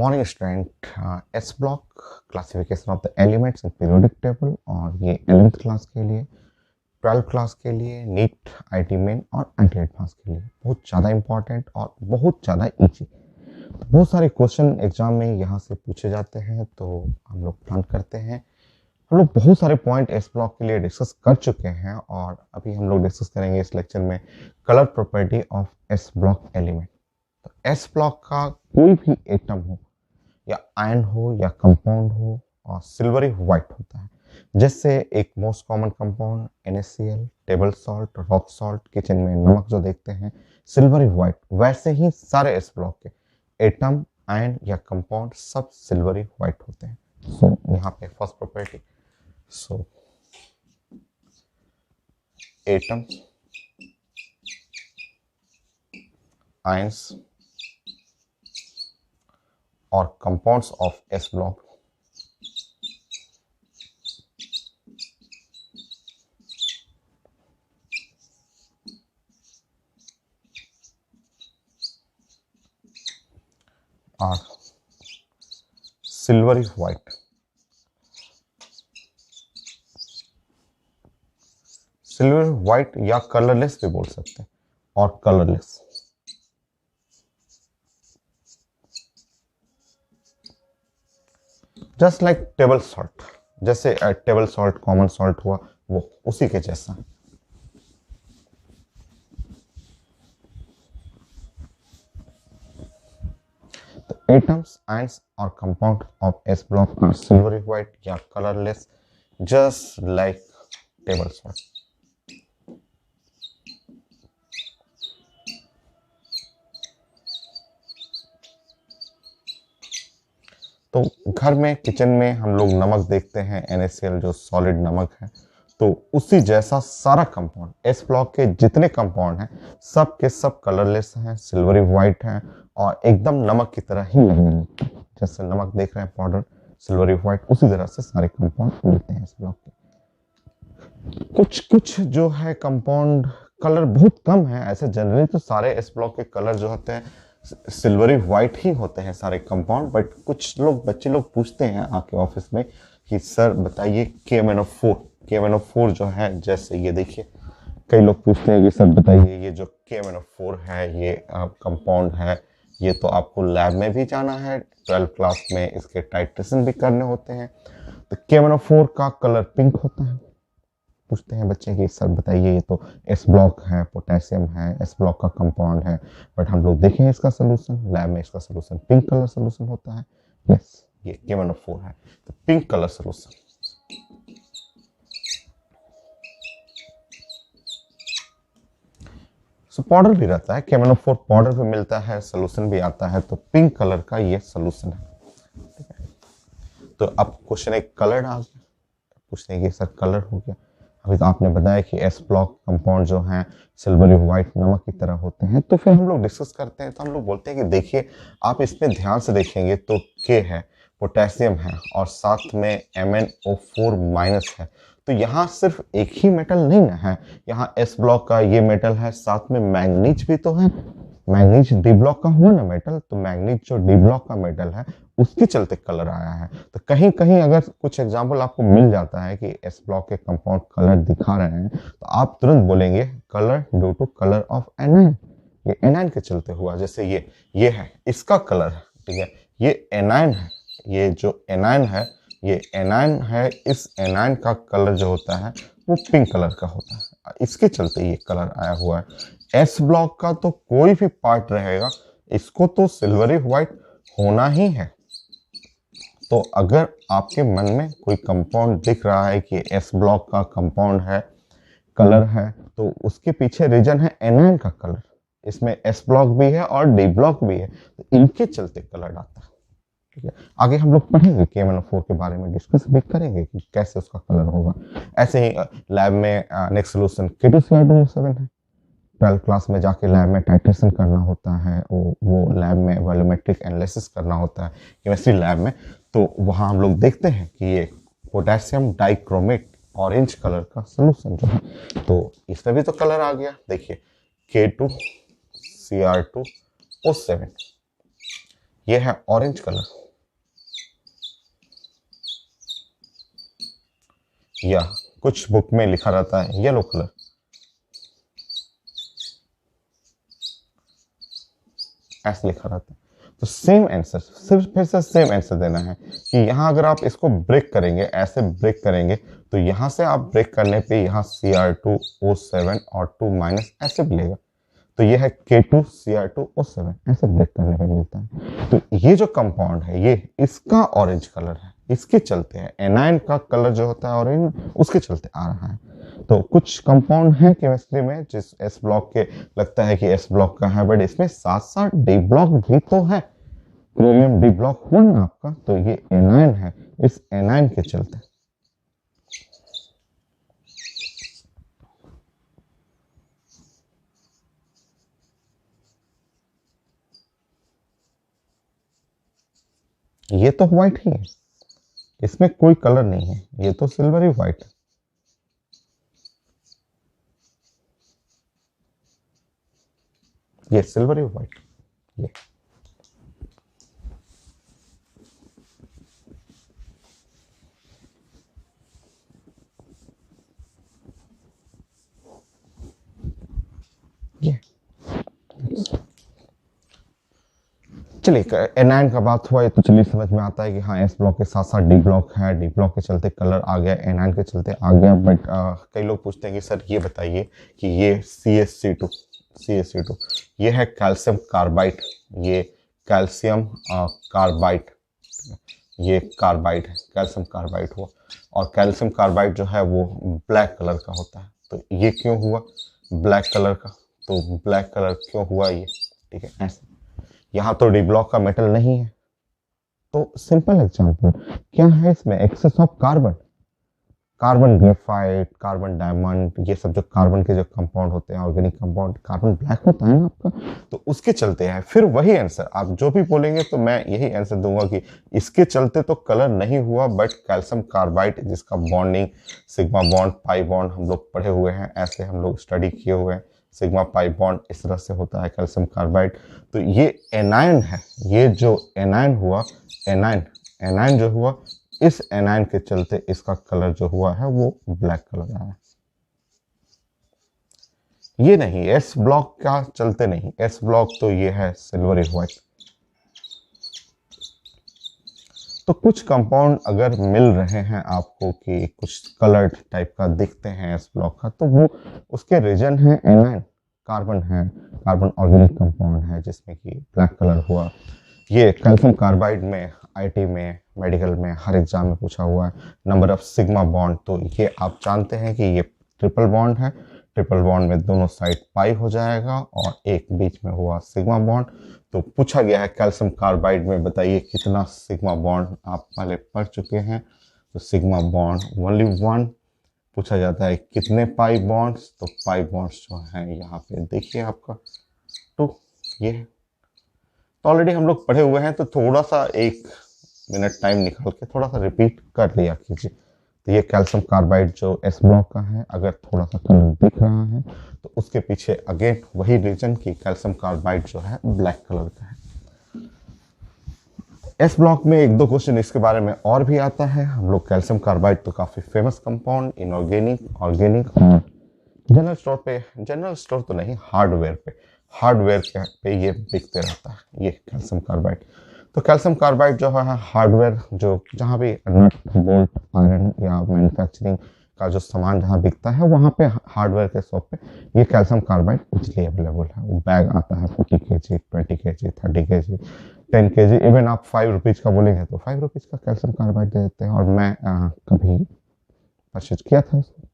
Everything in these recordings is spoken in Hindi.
Morning student. S block classification of the elements in periodic table, और ये 11th क्लास के लिए, 12th क्लास के लिए, नीट आईटी मेन और एंट्रेंस पास के लिए बहुत ज़्यादा इंपॉर्टेंट और बहुत ज़्यादा ईजी। तो बहुत सारे क्वेश्चन एग्जाम में यहाँ से पूछे जाते हैं, तो हम लोग प्लान करते हैं। हम लोग बहुत सारे पॉइंट एस ब्लॉक के लिए डिस्कस कर चुके हैं, और अभी हम लोग डिस्कस करेंगे इस लेक्चर में colour property of S block element. तो एस ब्लॉक का कोई भी एटम हो, या आयन हो या कंपाउंड हो, और सिल्वरी व्हाइट होता है। जैसे एक most common compound NaCl, table salt, rock salt, kitchen में नमक जो देखते हैं, सिल्वरी व्हाइट, वैसे ही सारे एस ब्लॉक के एटम, आयन या कंपाउंड सब सिल्वरी व्हाइट होते हैं। सो यहाँ पे first property, so atom, ions और compounds of S block are silvery white. Silver white या कलरलेस भी बोल सकते हैं, और colourless. Just like table salt, जैसे टेबल सॉल्ट कॉमन सॉल्ट हुआ, वो उसी के जैसा। तो एटम्स, आयंस और compound of S block are silvery white या colourless, just like table salt. तो घर में, किचन में हम लोग नमक देखते हैं, NaCl जो सॉलिड नमक है, तो उसी जैसा सारा कंपाउंड, एस ब्लॉक के जितने कंपाउंड हैं सब के सब कलरलेस हैं, सिल्वरी व्हाइट हैं, और एकदम नमक की तरह ही लगेंगे। जैसे नमक देख रहे हैं पाउडर, सिल्वरी व्हाइट, उसी तरह से सारे कंपाउंड मिलते हैं एस ब्लॉक के। कुछ कुछ जो है कंपाउंड कलर बहुत कम है, ऐसे जनरली तो सारे एस ब्लॉक के कलर जो होते हैं सिल्वरी व्हाइट ही होते हैं सारे कंपाउंड। बट कुछ लोग, बच्चे लोग पूछते हैं आके ऑफिस में कि सर बताइए KMnO4 जो है, जैसे ये देखिए, कई लोग पूछते हैं कि सर बताइए ये जो KMnO4 है, ये कंपाउंड है, ये तो आपको लैब में भी जाना है, 12th क्लास में इसके टाइट्रेशन भी करने होते हैं। तो KMnO4 का कलर पिंक होता है। पूछते हैं बच्चे कि सर बताइए ये तो एस ब्लॉक है, पोटेशियम है, एस ब्लॉक का कंपाउंड है, बट हम लोग देखें इसका सोल्यूशन, लैब में इसका सोल्यूशन पिंक कलर सोल्यूशन होता है। यस, ये KMnO4 है, तो पिंक कलर सोल्यूशन। सो पाउडर भी रहता है, KMnO4 पाउडर भी मिलता है, सोल्यूशन भी आता है, तो पिंक कलर का ये सोल्यूशन है। ठीक है, तो अब क्वेश्चन एक कलर आ गया, पूछते हैं कि सर कलर हो गया। अभी तो आपने बताया कि एस ब्लॉक कंपाउंड जो हैं सिल्वरी व्हाइट नमक की तरह होते हैं, तो फिर हम लोग डिस्कस करते हैं। तो हम लोग बोलते हैं कि देखिए, आप इसमें ध्यान से देखेंगे तो K है, पोटेशियम है, और साथ में MnO4 माइनस है। तो यहाँ सिर्फ एक ही मेटल नहीं ना है, यहाँ एस ब्लॉक का ये मेटल है, साथ में मैंगनीज भी तो है। मैंगनीज डी ब्लॉक का हुआ ना मेटल, तो मैंगनीज जो डी ब्लॉक का मेटल है उसके चलते कलर आया है। तो कहीं कहीं अगर कुछ एग्जांपल आपको मिल जाता है कि एस ब्लॉक के कंपाउंड कलर दिखा रहे हैं, तो आप तुरंत बोलेंगे colour due to colour of anion, ये एनायन के चलते हुआ। जैसे ये है, इसका कलर है, ठीक है, ये एनायन है, ये जो एनायन है, ये एनायन है, इस एनायन का कलर जो होता है वो पिंक कलर का होता है, इसके चलते ये कलर आया हुआ है। एस ब्लॉक का तो कोई भी पार्ट रहेगा, इसको तो सिल्वरी व्हाइट होना ही है। तो अगर आपके मन में कोई कंपाउंड दिख रहा है कि एस ब्लॉक का कंपाउंड है, कलर है, तो उसके पीछे रीजन है एनायन का कलर। इसमें एस ब्लॉक भी है और डी ब्लॉक भी है, तो इनके चलते कलर आता है। ठीक है, आगे हम लोग पढ़ेंगे KMnO4 के बारे में, डिस्कस भी करेंगे कि कैसे उसका कलर होगा। ऐसे ही लैब में नेक्स्ट सोल्यूशन K2Cr2O7 है। 12th क्लास में जाके लैब में टाइट्रेशन करना होता है, वो लैब में वॉल्यूमेट्रिक एनालिसिस करना होता है केमिस्ट्री लैब में। तो वहाँ हम लोग देखते हैं कि ये पोटेशियम डाइक्रोमेट ऑरेंज कलर का सोल्यूशन जो है, तो इसमें भी तो कलर आ गया। देखिए K2Cr2O7, ये है ऑरेंज कलर, या कुछ बुक में लिखा रहता है येलो कलर। ऐसे लिखा रहता है। तो सेम आंसर, सिर्फ फिर से सेम आंसर देना है कि यहाँ अगर आप इसको ब्रेक करेंगे, ऐसे ब्रेक करेंगे, तो यहाँ से आप ब्रेक करने पे यहाँ Cr2O7 और 2 माइनस ऐसे मिलेगा। तो ये है K2Cr2O7, ऐसे ब्रेक करने पे मिलता है। तो ये जो कंपाउंड है, ये इसका ऑरेंज कलर है, इसके चलते है एनायन का कलर जो होता है ऑरेंज, उसके चलते आ रहा है। तो कुछ कंपाउंड है केमिस्ट्री में जिस एस ब्लॉक के लगता है कि एस ब्लॉक का है, बट इसमें साथ साथ डी ब्लॉक भी तो है। क्रोमियम डी ब्लॉक हुआ ना आपका, तो ये एनायन है, इस एनायन के चलते। ये तो व्हाइट ही है, इसमें कोई कलर नहीं है, ये तो सिल्वरी व्हाइट है। ये सिल्वरी व्हाइट, ये चलिए एनायन का बात हुआ है तो चलिए समझ में आता है कि हाँ एस ब्लॉक के साथ साथ डी ब्लॉक है, डी ब्लॉक के चलते कलर आ गया, एनायन के चलते आ गया। बट कई लोग पूछते हैं कि सर ये बताइए कि ये CaC2 ये है कैल्शियम कार्बाइड, ये कैल्शियम कार्बाइड, ये कार्बाइड है, कैल्शियम कार्बाइड हुआ। और कैल्शियम कार्बाइड जो है वो ब्लैक कलर का होता है। तो ये क्यों हुआ ब्लैक कलर का, तो ब्लैक कलर क्यों हुआ ये, ठीक है ऐसे। यहाँ तो डी ब्लॉक का मेटल नहीं है, तो सिंपल एग्जांपल क्या है इसमें, excess of carbon, carbon graphite, carbon diamond, ये सब जो कार्बन के जो कंपाउंड होते हैं ऑर्गेनिक कंपाउंड, कार्बन ब्लैक होता है ना आपका, तो उसके चलते है। फिर वही आंसर आप जो भी बोलेंगे तो मैं यही आंसर दूंगा कि इसके चलते तो कलर नहीं हुआ, बट कैल्शियम कार्बाइड जिसका bonding sigma bond pi bond हम लोग पढ़े हुए हैं, ऐसे हम लोग स्टडी किए हुए हैं, सिग्मा पाई बॉन्ड इस तरह से होता है कैल्शियम कार्बाइड। तो ये एनायन है, ये जो एनायन हुआ, एनायन जो हुआ, इस एनायन के चलते इसका कलर जो हुआ है वो ब्लैक कलर आया। ये नहीं एस ब्लॉक का चलते नहीं, एस ब्लॉक तो ये है सिल्वरी व्हाइट। तो कुछ कंपाउंड अगर मिल रहे हैं आपको कि कुछ कलर्ड टाइप का दिखते हैं एस ब्लॉक का, तो वो उसके रीजन है एनायन, कार्बन है, कार्बन ऑर्गेनिक कंपाउंड है जिसमें कि ब्लैक कलर हुआ। ये कैल्शियम कार्बाइड में आईटी में मेडिकल में हर एग्जाम में पूछा हुआ है, नंबर ऑफ सिग्मा बॉन्ड, तो ये आप जानते हैं कि ये ट्रिपल बॉन्ड है, ट्रिपल बॉन्ड में दोनों साइड पाई हो जाएगा और एक बीच में हुआ सिग्मा बॉन्ड। तो पूछा गया है कैल्शियम कार्बाइड में बताइए कितना सिग्मा बॉन्ड, आप पहले पढ़ चुके हैं, तो सिग्मा बॉन्ड ओनली 1। पूछा जाता है कितने पाई बॉन्ड्स, तो पाई बॉन्ड्स जो हैं यहाँ पे देखिए आपका 2, ये है। तो ऑलरेडी हम लोग पढ़े हुए हैं, तो थोड़ा सा 1 मिनट टाइम निकाल के थोड़ा सा रिपीट कर लिया कीजिए। तो ये कैल्शियम कार्बाइड जो एस ब्लॉक का है, अगर थोड़ा सा कलर दिख रहा है तो उसके पीछे अगेन वही रीजन की कैल्शियम कार्बाइड जो है ब्लैक कलर का है। एस ब्लॉक में 1-2 क्वेश्चन इसके बारे में और भी आता है। हम लोग कैल्शियम कार्बाइड तो काफी फेमस कंपाउंड इनऑर्गेनिक, ऑर्गेनिक और जनरल स्टोर पे, जनरल स्टोर तो नहीं हार्डवेयर पे ये बिकते रहता है, ये कैल्शियम कार्बाइड। तो कैल्शियम कार्बाइड जो है हार्डवेयर, जो जहाँ भी नट बोल्ट आयरन या मैन्युफैक्चरिंग का जो सामान जहाँ बिकता है वहाँ पे हार्डवेयर के शॉप पे ये कैल्शियम कार्बाइड इजीली अवेलेबल है। वो बैग आता है 40 kg, 20 kg, 30 kg, 10 kg, even आप 5 रुपीज़ का बोलेंगे तो 5 रुपीज़ का कैल्शियम कार्बाइड दे देते हैं। और मैं कभी परचेज किया था इसको,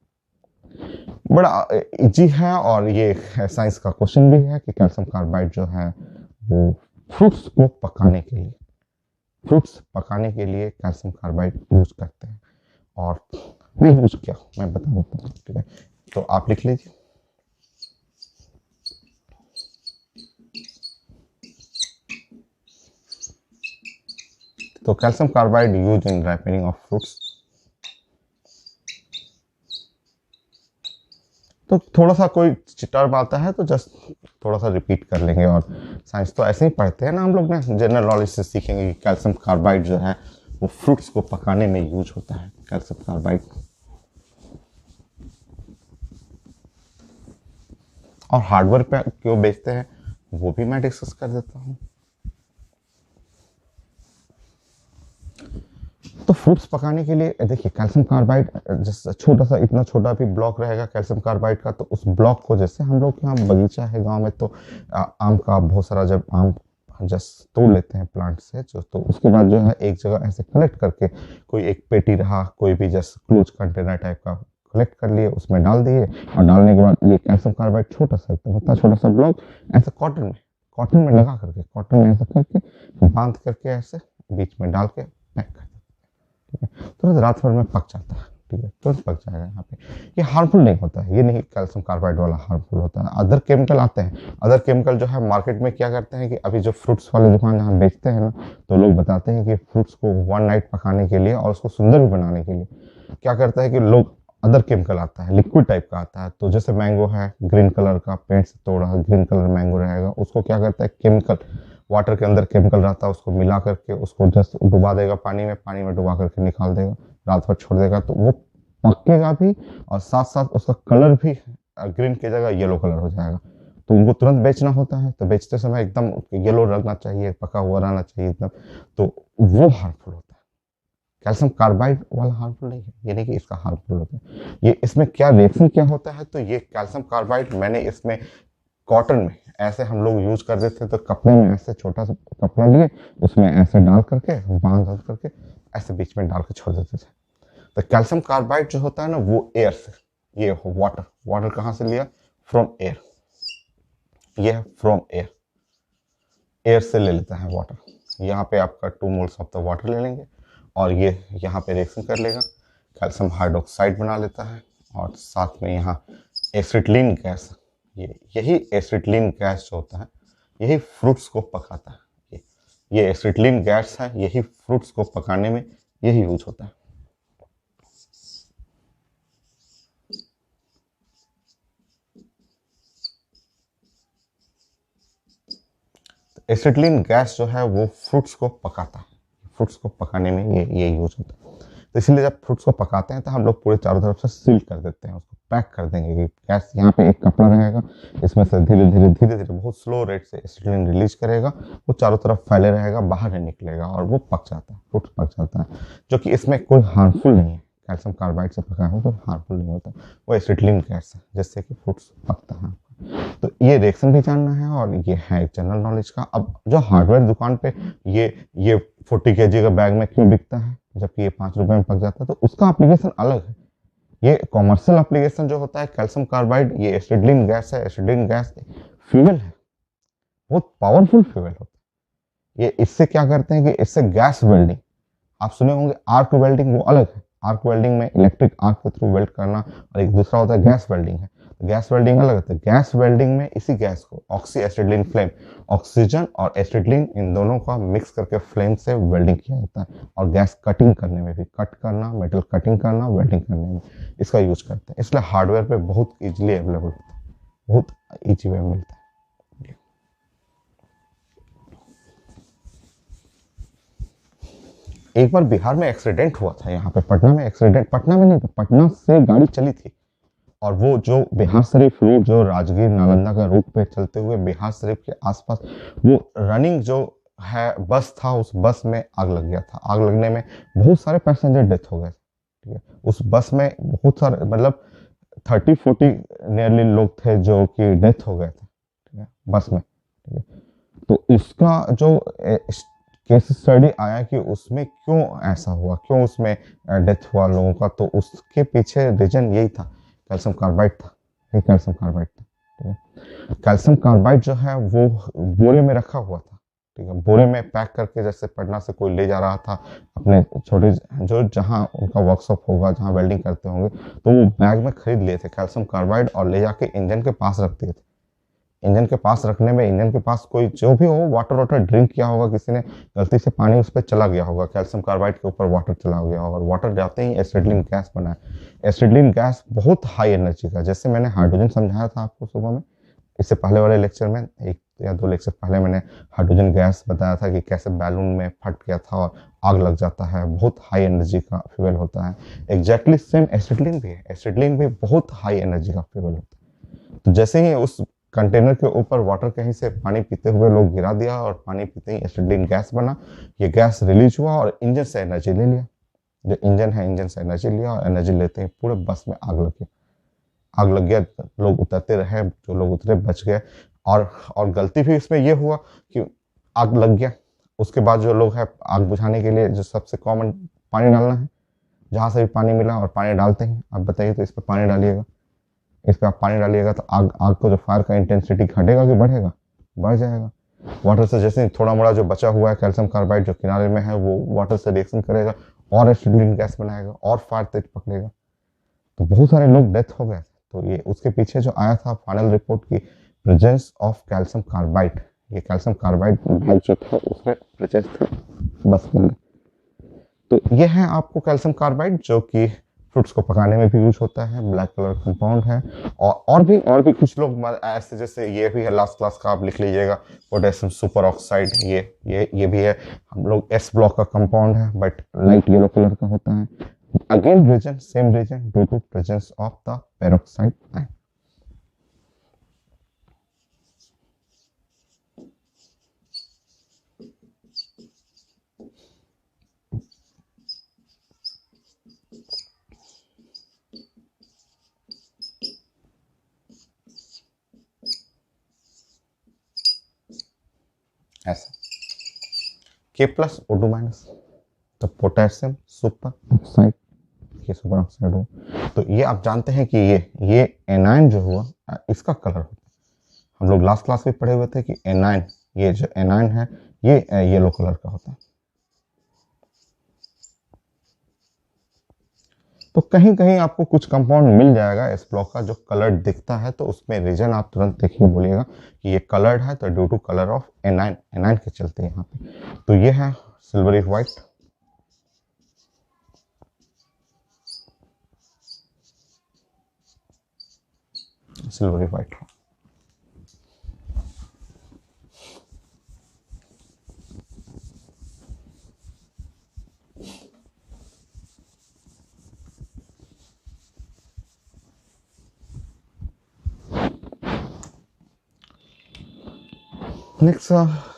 बड़ा इजी है। और ये साइंस का क्वेश्चन भी है कि कैल्शियम कार्बाइड जो है वो फ्रूट्स को पकाने के लिए, कैल्शियम कार्बाइड यूज करते हैं। और मैं यूज किया, मैं बता देता हूँ, ठीक है, तो आप लिख लीजिए। तो calcium carbide use in ripening of fruits. तो थोड़ा सा कोई टर्म आता है तो जस्ट थोड़ा सा रिपीट कर लेंगे। और साइंस तो ऐसे ही पढ़ते हैं ना हम लोग, ने जनरल नॉलेज से सीखेंगे कि कैल्शियम कार्बाइड जो है वो फ्रूट्स को पकाने में यूज होता है, कैल्शियम कार्बाइड। और हार्डवेयर पे क्यों बेचते हैं वो भी मैं डिस्कस कर देता हूँ। तो फ्रूट्स पकाने के लिए देखिए कैल्शियम कार्बाइड, जैसे छोटा सा इतना छोटा भी ब्लॉक रहेगा कैल्शियम कार्बाइड का, तो उस ब्लॉक को, जैसे हम लोग के यहाँ बगीचा है गांव में, तो आम का बहुत सारा जब आम जस्ट तोड़ लेते हैं प्लांट से जो, तो उसके बाद जो है एक जगह ऐसे कलेक्ट करके कोई एक पेटी रहा, कोई भी जस्ट क्लोज कंटेनर टाइप का कलेक्ट कर लिए, उसमें डाल दिए, और डालने के बाद ये कैल्शियम कार्बाइड छोटा सा एकदम इतना छोटा सा ब्लॉक ऐसे कॉटन में लगा करके, कॉटन में ऐसा करके बांध करके ऐसे बीच में डाल के पैक कर, तुरंत रात भर में पक जाता है। ठीक है, तुरंत पक जाएगा। यहाँ पे ये हार्मफुल नहीं होता है, ये नहीं कैल्शियम कार्बाइड वाला हार्मफुल होता है। अदर केमिकल आते हैं, अदर केमिकल जो है मार्केट में क्या करते हैं कि अभी जो फ्रूट्स वाले दुकान जहाँ बेचते हैं ना, तो लोग बताते हैं कि फ्रूट्स को 1 नाइट पकाने के लिए और उसको सुंदर भी बनाने के लिए क्या करता है कि लोग अदर केमिकल आता है, लिक्विड टाइप का आता है। तो जैसे मैंगो है, ग्रीन कलर का पेड़ से तोड़ा ग्रीन कलर मैंगो रहेगा, उसको क्या करता है केमिकल, वाटर के अंदर केमिकल रहता है, उसको मिला करके उसको जस्ट डुबा देगा पानी में डुबा करके निकाल देगा, रात भर छोड़ देगा, तो वो पकेगा भी और साथ साथ उसका कलर भी ग्रीन की जगह येलो कलर हो जाएगा। तो उनको तुरंत बेचना होता है, तो बेचते समय एकदम येलो रहना चाहिए, पका हुआ रहना चाहिए एकदम, तो वो हार्मफुल होता है। कैल्शियम कार्बाइड वाला हार्मफुल नहीं है, ये नहीं कि इसका हार्मफुल होता है। ये इसमें क्या रिएक्शन क्या होता है, तो ये कैल्शियम कार्बाइड मैंने इसमें कॉटन में ऐसे हम लोग यूज कर देते थे, तो कपड़े में ऐसे छोटा सा कपड़ा लिए, उसमें ऐसे डाल करके बांध करके ऐसे बीच में डाल के छोड़ देते थे। तो कैल्शियम कार्बाइड जो होता है ना वो एयर से, ये वाटर कहाँ से लिया, फ्रॉम एयर, ये है फ्रॉम एयर से ले लेता है वाटर। यहाँ पे आपका 2 मोल्स ऑफ द वाटर ले लेंगे और ये यहाँ पे रिएक्शन कर लेगा, कैल्शियम हाइड्रोक्साइड बना लेता है, और साथ में यहाँ एसिटिलीन गैस, यही एसिटिलीन गैस जो होता है यही फ्रूट्स को पकाता है। ये एसिटिलीन गैस है, यही फ्रूट्स को पकाने में यही यूज होता है। एसिटिलीन गैस जो है वो फ्रूट्स को पकाता है, फ्रूट्स को पकाने में ये यूज होता है। तो इसलिए जब फ्रूट्स को पकाते हैं तो हम लोग पूरे चारों तरफ से सील कर देते हैं, उसको पैक कर देंगे कि गैस, यहाँ पे एक कपड़ा रहेगा, इसमें से धीरे धीरे बहुत स्लो रेट से एसिटिलीन रिलीज करेगा, वो चारों तरफ फैले रहेगा, बाहर नहीं निकलेगा, और वो पक जाता है, फ्रूट्स पक जाता है, जो कि इसमें कोई हार्मफुल नहीं है। कैल्शियम कार्बाइड से पका है तो हार्मफुल नहीं होता, वो एसिटिलीन गैस है जिससे कि फ्रूट्स पकता है। तो ये रिएक्शन भी जानना है, और ये है जनरल नॉलेज का। अब जो हार्डवेयर दुकान पे ये 40 kg का बैग में क्यों बिकता है जबकि ये 5 रुपए में पक जाता है, तो उसका एप्लीकेशन अलग है। ये कॉमर्शियल एप्लीकेशन जो होता है कैल्शियम कार्बाइड, ये एसिटिलीन गैस है, एसिटिलीन गैस फ्यूल है, बहुत पावरफुल फ्यूल होता है। ये इससे क्या करते हैं कि इससे गैस वेल्डिंग, आप सुने होंगे आर्क वेल्डिंग, वो अलग है। आर्क वेल्डिंग में इलेक्ट्रिक आर्क के थ्रू वेल्ड करना, और एक दूसरा होता है गैस वेल्डिंग है। गैस वेल्डिंग अलग होता है। गैस वेल्डिंग में इसी गैस को ऑक्सी एसिटिलीन फ्लेम, ऑक्सीजन और एसिटिलीन इन दोनों का मिक्स करके फ्लेम से वेल्डिंग किया जाता है, और गैस कटिंग करने में भी, कट करना, मेटल कटिंग करना, वेल्डिंग करने में इसका यूज करते हैं। इसलिए हार्डवेयर पे बहुत इजीली अवेलेबल होता है, बहुत ईजी वे मिलता है। एक बार बिहार में एक्सीडेंट हुआ था, यहाँ पे पटना में एक्सीडेंट, पटना में नहीं था, पटना से गाड़ी चली थी, और वो जो बिहार शरीफ रोड, जो राजगीर नालंदा का रूट पे चलते हुए बिहार शरीफ के आसपास वो रनिंग जो है बस था, उस बस में आग लग गया था। आग लगने में बहुत सारे पैसेंजर डेथ हो गए। ठीक है, उस बस में बहुत सारे, मतलब 30-40 नियरली लोग थे जो कि डेथ हो गए थे। ठीक है, बस में। ठीक है, तो उसका जो केस स्टडी आया कि उसमें क्यों ऐसा हुआ, क्यों उसमें डेथ हुआ लोगों का, तो उसके पीछे रीजन यही था, कैल्शियम कार्बाइड था। ये कैल्शियम कार्बाइड था। ठीक है, कैल्शियम कार्बाइड जो है वो बोरे में रखा हुआ था। ठीक है, बोरे में पैक करके, जैसे पटना से कोई ले जा रहा था अपने छोटे, जो जहाँ उनका वर्कशॉप होगा, जहाँ वेल्डिंग करते होंगे, तो वो बैग में खरीद लिए थे कैल्शियम कार्बाइड, और ले जाके इंजन के पास रख दिए थे। इंजन के पास रखने में, इंजन के पास कोई जो भी हो, वाटर ड्रिंक किया होगा किसी ने, गलती से पानी उस पर चला गया होगा, कैल्शियम कार्बाइड के ऊपर वाटर चला गया होगा, और वाटर जाते ही एसिटिलीन गैस बना है। एसिटिलीन गैस बहुत हाई एनर्जी का, जैसे मैंने हाइड्रोजन समझाया था आपको सुबह में, इससे पहले वाले लेक्चर में, एक या दो लेक्चर पहले, मैंने हाइड्रोजन गैस बताया था कि कैसे बैलून में फट गया था और आग लग जाता है, बहुत हाई एनर्जी का फ्यूल होता है। एग्जैक्टली सेम एसिटिलीन भी है, एसिटिलीन भी बहुत हाई एनर्जी का फ्यूल होता है। तो जैसे ही उस कंटेनर के ऊपर वाटर कहीं से पानी पीते हुए लोग गिरा दिया और पानी पीते ही एसिटिलीन गैस बना, ये गैस रिलीज हुआ और इंजन से एनर्जी ले लिया। जो इंजन है, इंजन से एनर्जी लिया और एनर्जी लेते ही पूरे बस में आग लग गया। आग लग गया, लोग उतरते रहे, जो लोग उतरे बच गए। और गलती भी इसमें यह हुआ कि आग लग गया, उसके बाद जो लोग हैं आग बुझाने के लिए जो सबसे कॉमन पानी डालना है, जहाँ से भी पानी मिला और पानी डालते हैं। आप बताइए, तो इस पर पानी डालिएगा, इस पर आप पानी डालिएगा तो आग को जो फायर का इंटेंसिटी घटेगा कि बढ़ेगा? बढ़ जाएगा। वाटर से जैसे थोड़ा मोड़ा जो बचा हुआ है कैल्शियम कार्बाइड जो किनारे में है, वो वाटर से रिएक्शन करेगा और एसिटिलीन गैस बनाएगा और फायर तेज पकड़ेगा। तो बहुत सारे लोग डेथ हो गए। तो ये उसके पीछे जो आया था फाइनल रिपोर्ट की प्रेजेंस ऑफ कैल्शियम कार्बाइड, ये कैल्शियम कार्बाइड जो था उसमें प्रेजेंस था बस में। तो ये है आपको कैल्शियम कार्बाइड, जो कि फ्रूट्स को पकाने में भी यूज होता है, ब्लैक कलर कंपाउंड है। और भी कुछ लोग ऐसे, जैसे ये भी है लास्ट क्लास का, आप लिख लीजिएगा, पोटेशियम सुपर ऑक्साइड, ये भी है। हम लोग एस ब्लॉक का कंपाउंड है, बट लाइट येलो कलर का होता है। Again reason, same reason, due to presence of the peroxide ion. ऐसा K प्लस O2 माइनस, तो पोटेशियम सुपर ऑक्साइड, ये सुपर ऑक्साइड हो। तो ये आप जानते हैं कि ये एनायन जो हुआ, इसका कलर होता है। हम लोग लास्ट क्लास में पढ़े हुए थे कि एनायन, ये जो एनायन है ये येलो कलर का होता है। तो कहीं कहीं आपको कुछ कंपाउंड मिल जाएगा इस ब्लॉक का जो कलर दिखता है, तो उसमें रीजन आप तुरंत देखिए, बोलिएगा कि ये कलर्ड है, तो due to colour of anion, anion के चलते यहाँ पे। तो ये है silvery white, silvery white. Next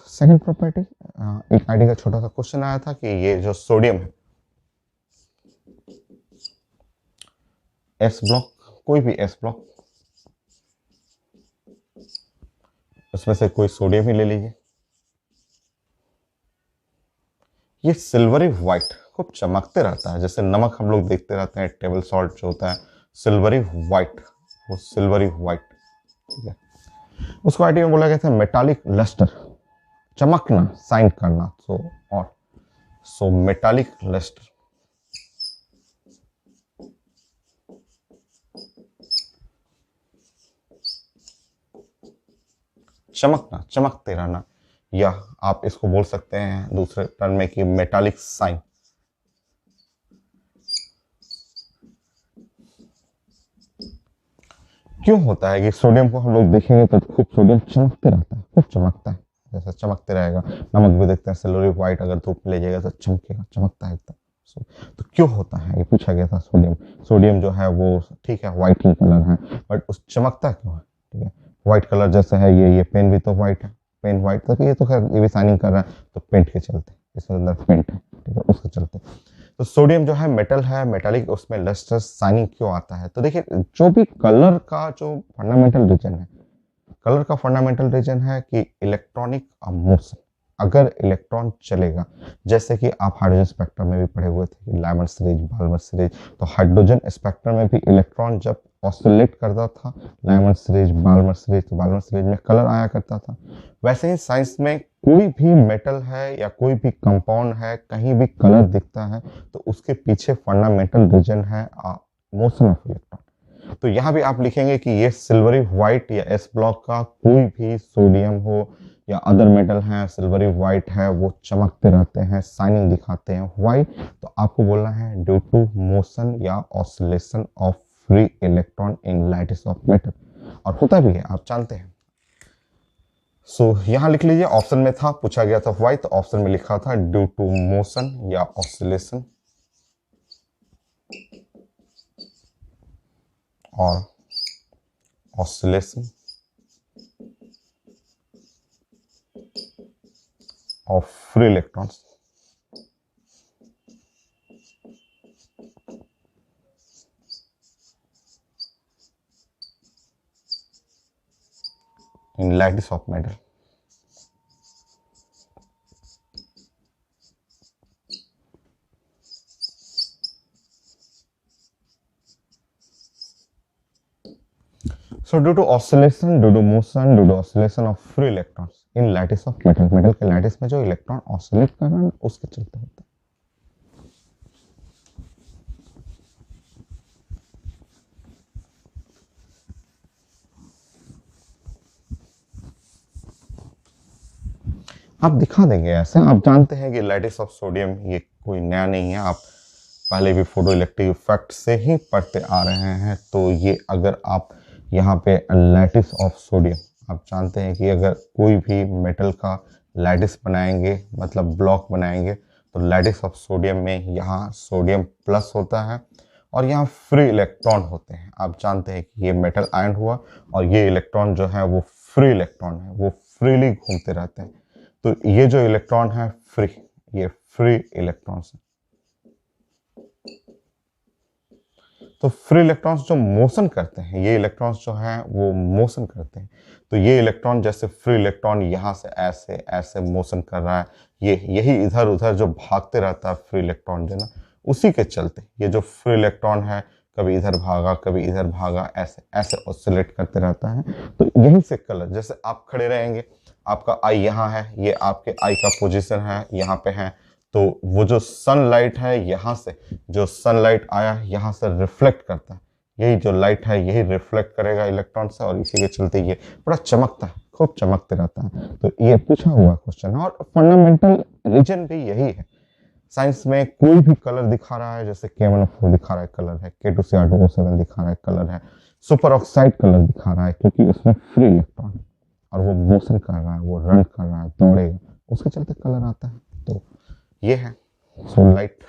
second property, एक आईडी का छोटा सा क्वेश्चन आया था कि ये जो सोडियम है, एस ब्लॉक, कोई भी एस ब्लॉक, उसमें से कोई सोडियम ही ले लीजिए। ये सिल्वरी व्हाइट खूब चमकते रहता है, जैसे नमक हम लोग देखते रहते हैं, टेबल सॉल्ट जो होता है सिल्वरी व्हाइट, वो सिल्वरी व्हाइट, ठीक है। उसको आईटी में बोला गया था मेटालिक लस्टर, चमकना, साइन करना। सो मेटालिक लस्टर, चमकना, चमकते रहना, या आप इसको बोल सकते हैं दूसरे टर्म में कि मेटालिक साइन। क्यों होता है कि सोडियम को हम लोग देखेंगे तो खूब सोडियम चमकते रहता है, खूब चमकता है, जैसा चमकते रहेगा। नमक भी देखते हैं सिल्वरी व्हाइट, अगर धूप में ले जाएगा तो चमकेगा, चमकता है एकदम। तो क्यों होता है, ये पूछा गया था। सोडियम जो है वो ठीक है व्हाइट ही कलर है, बट उस चमकता क्यों है? ठीक है, व्हाइट कलर जैसे है, ये पेन भी तो व्हाइट है, पेन व्हाइट, तो ये तो खैर ये भी साइनिंग कर रहा है, तो पेंट के चलते, इसके अंदर पेंट है, ठीक है, उसके चलते। तो सोडियम जो है मेटल है, मेटालिक, उसमें लस्टर साइनिंग क्यों आता है? तो देखिए, जो भी कलर का जो फंडामेंटल रीजन है, कलर का फंडामेंटल रीजन है कि इलेक्ट्रॉनिक मोशन, अगर इलेक्ट्रॉन चलेगा, जैसे कि आप हाइड्रोजन स्पेक्ट्रम में भी पढ़े हुए थे कि लाइमर सीरीज, बाल्मर सीरीज, तो हाइड्रोजन स्पेक्ट्रम में भी इलेक्ट्रॉन जब ऑसिलेट करता था, लाइमर सीरीज, बाल्मर सीरीज, तो बाल्मर सीरीज में कलर आया करता था। वैसे ही साइंस में कोई भी मेटल है या कोई भी कंपाउंड है, कहीं भी कलर दिखता है तो उसके पीछे फंडामेंटल रीजन है मोशन ऑफ इलेक्ट्रॉन। तो यहाँ भी आप लिखेंगे कि ये सिल्वरी व्हाइट या एस ब्लॉक का कोई भी सोडियम हो या अदर मेटल है, सिल्वरी व्हाइट है, वो चमकते रहते हैं, साइनिंग दिखाते हैं। व्हाई? तो आपको बोलना है ड्यू टू मोशन या oscillation of free electron in lattice of metal. और होता भी है, आप जानते हैं, सो यहां लिख लीजिए, ऑप्शन में था, पूछा गया था व्हाई, तो ऑप्शन में लिखा था ड्यू टू मोशन या ऑसिलेशन और oscillation of free electrons in lattice of metal. So due to oscillation, due to motion, due to oscillation of free electrons in lattice of metal, metal के lattice में जो इलेक्ट्रॉन ऑसिलेट कर रहा है उसके चलते होता है। आप दिखा देंगे ऐसे, आप जानते हैं कि लैटिस ऑफ सोडियम ये कोई नया नहीं है, आप पहले भी फोटो इलेक्ट्रिक इफेक्ट से ही पढ़ते आ रहे हैं। तो ये अगर आप यहाँ पे लैटिस ऑफ सोडियम, आप जानते हैं कि अगर कोई भी मेटल का लैटिस बनाएंगे, मतलब ब्लॉक बनाएंगे, तो लैटिस ऑफ सोडियम में यहाँ सोडियम प्लस होता है और यहाँ फ्री इलेक्ट्रॉन होते हैं। आप जानते हैं कि ये मेटल आयन हुआ और ये इलेक्ट्रॉन जो है वो फ्री इलेक्ट्रॉन है, वो फ्रीली घूमते रहते हैं। तो ये जो इलेक्ट्रॉन है फ्री, ये फ्री इलेक्ट्रॉन्स है। तो फ्री इलेक्ट्रॉन्स जो मोशन करते हैं, ये इलेक्ट्रॉन्स जो हैं वो मोशन करते हैं। तो ये इलेक्ट्रॉन जैसे फ्री इलेक्ट्रॉन यहाँ से ऐसे ऐसे मोशन कर रहा है, ये यही इधर उधर जो भागते रहता है फ्री इलेक्ट्रॉन जो ना, उसी के चलते ये जो फ्री इलेक्ट्रॉन है कभी इधर भागा कभी इधर भागा, ऐसे ऐसे ऑसिलेट करते रहता है। तो यहीं से कलर, जैसे आप खड़े रहेंगे, आपका आई यहाँ है, ये आपके आई का पोजीशन है, यहाँ पे है, तो वो जो सनलाइट है यहाँ से, जो सनलाइट आया यहाँ से रिफ्लेक्ट करता है, यही जो लाइट है यही रिफ्लेक्ट करेगा इलेक्ट्रॉन से और इसी के चलते ये बड़ा चमकता है, खूब चमकते रहता है। तो ये पूछा हुआ क्वेश्चन है और फंडामेंटल रीजन भी यही है। साइंस में कोई भी कलर दिखा रहा है, जैसे K1O4 दिखा रहा है कलर है, K2Cr2O7 दिखा रहा है कलर है, सुपर ऑक्साइड कलर दिखा रहा है क्योंकि उसमें फ्री इलेक्ट्रॉन है और वो मोशन कर रहा है, वो रन कर रहा है, दौड़ेगा, उसके चलते कलर आता है। तो ये है लाइट,